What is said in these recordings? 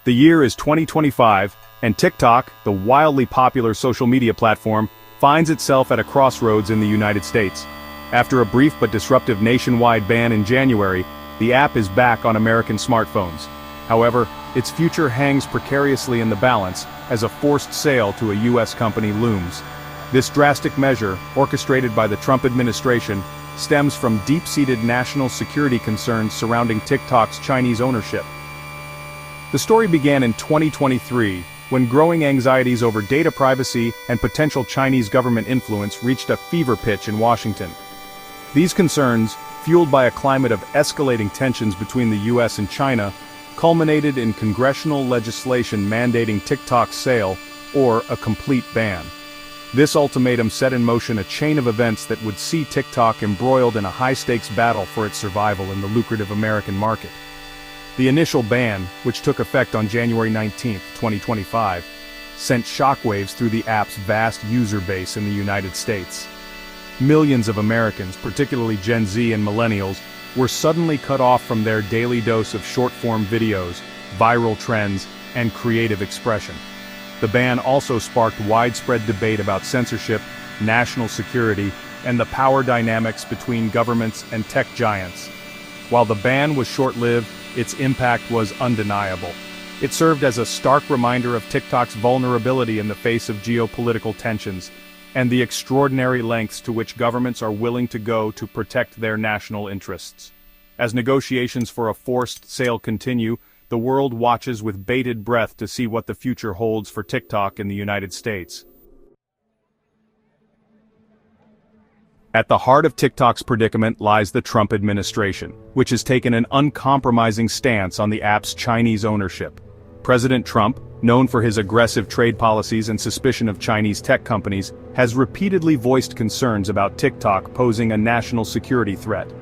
The year is 2025, and TikTok, the wildly popular social media platform, finds itself at a crossroads in the United States. After a brief but disruptive nationwide ban in January, the app is back on American smartphones. However, its future hangs precariously in the balance as a forced sale to a U.S. company looms. This drastic measure, orchestrated by the Trump administration, stems from deep-seated national security concerns surrounding TikTok's Chinese ownership. The story began in 2023, when growing anxieties over data privacy and potential Chinese government influence reached a fever pitch in Washington. These concerns, fueled by a climate of escalating tensions between the US and China, culminated in congressional legislation mandating TikTok's sale, or a complete ban. This ultimatum set in motion a chain of events that would see TikTok embroiled in a high-stakes battle for its survival in the lucrative American market. The initial ban, which took effect on January 19, 2025, sent shockwaves through the app's vast user base in the United States. Millions of Americans, particularly Gen Z and millennials, were suddenly cut off from their daily dose of short-form videos, viral trends, and creative expression. The ban also sparked widespread debate about censorship, national security, and the power dynamics between governments and tech giants. While the ban was short-lived, its impact was undeniable. It served as a stark reminder of TikTok's vulnerability in the face of geopolitical tensions, and the extraordinary lengths to which governments are willing to go to protect their national interests. As negotiations for a forced sale continue, the world watches with bated breath to see what the future holds for TikTok in the United States. At the heart of TikTok's predicament lies the Trump administration, which has taken an uncompromising stance on the app's Chinese ownership. President Trump, known for his aggressive trade policies and suspicion of Chinese tech companies, has repeatedly voiced concerns about TikTok posing a national security threat.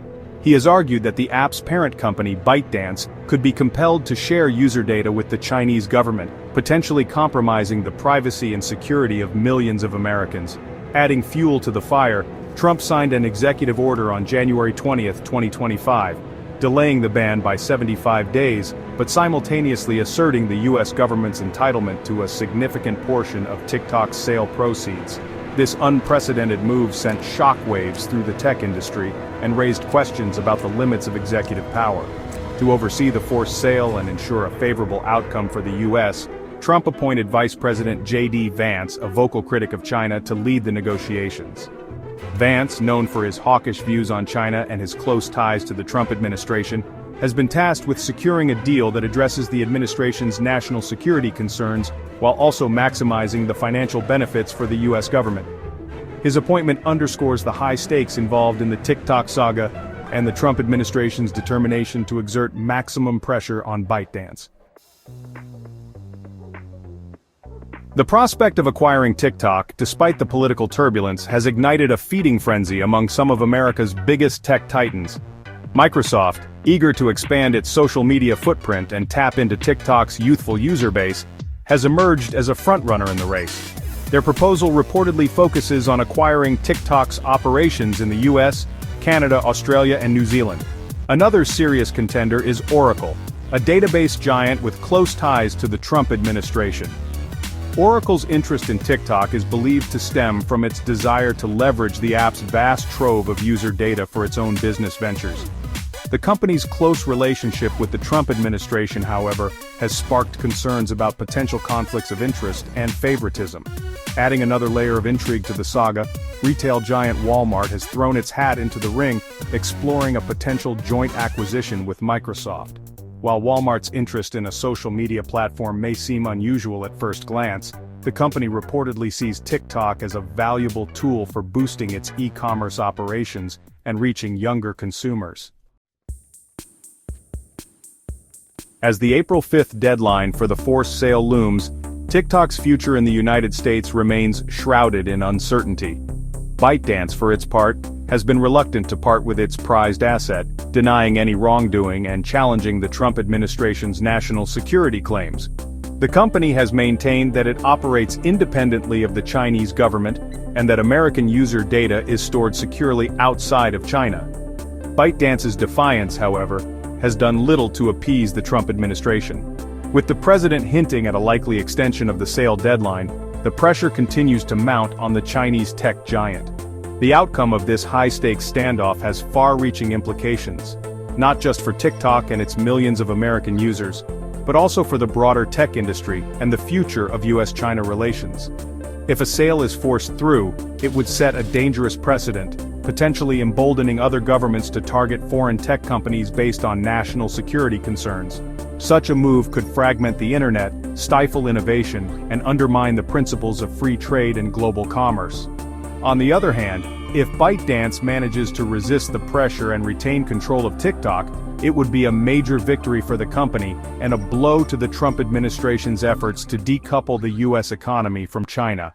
He has argued that the app's parent company, ByteDance, could be compelled to share user data with the Chinese government, potentially compromising the privacy and security of millions of Americans. Adding fuel to the fire, Trump signed an executive order on January 20, 2025, delaying the ban by 75 days, but simultaneously asserting the U.S. government's entitlement to a significant portion of TikTok's sale proceeds. This unprecedented move sent shockwaves through the tech industry and raised questions about the limits of executive power. To oversee the forced sale and ensure a favorable outcome for the U.S., Trump appointed Vice President J.D. Vance, a vocal critic of China, to lead the negotiations. Vance, known for his hawkish views on China and his close ties to the Trump administration, has been tasked with securing a deal that addresses the administration's national security concerns while also maximizing the financial benefits for the U.S. government. His appointment underscores the high stakes involved in the TikTok saga and the Trump administration's determination to exert maximum pressure on ByteDance. The prospect of acquiring TikTok, despite the political turbulence, has ignited a feeding frenzy among some of America's biggest tech titans. Microsoft, eager to expand its social media footprint and tap into TikTok's youthful user base, has emerged as a frontrunner in the race. Their proposal reportedly focuses on acquiring TikTok's operations in the US, Canada, Australia, and New Zealand. Another serious contender is Oracle, a database giant with close ties to the Trump administration. Oracle's interest in TikTok is believed to stem from its desire to leverage the app's vast trove of user data for its own business ventures. The company's close relationship with the Trump administration, however, has sparked concerns about potential conflicts of interest and favoritism. Adding another layer of intrigue to the saga, retail giant Walmart has thrown its hat into the ring, exploring a potential joint acquisition with Microsoft. While Walmart's interest in a social media platform may seem unusual at first glance, the company reportedly sees TikTok as a valuable tool for boosting its e-commerce operations and reaching younger consumers. As the April 5th deadline for the forced sale looms, TikTok's future in the United States remains shrouded in uncertainty. ByteDance, for its part, has been reluctant to part with its prized asset, denying any wrongdoing and challenging the Trump administration's national security claims. The company has maintained that it operates independently of the Chinese government and that American user data is stored securely outside of China. ByteDance's defiance, however, has done little to appease the Trump administration. With the president hinting at a likely extension of the sale deadline, the pressure continues to mount on the Chinese tech giant. The outcome of this high-stakes standoff has far-reaching implications, not just for TikTok and its millions of American users, but also for the broader tech industry and the future of US-China relations. If a sale is forced through, it would set a dangerous precedent, potentially emboldening other governments to target foreign tech companies based on national security concerns. Such a move could fragment the internet, stifle innovation, and undermine the principles of free trade and global commerce. On the other hand, if ByteDance manages to resist the pressure and retain control of TikTok, it would be a major victory for the company and a blow to the Trump administration's efforts to decouple the US economy from China.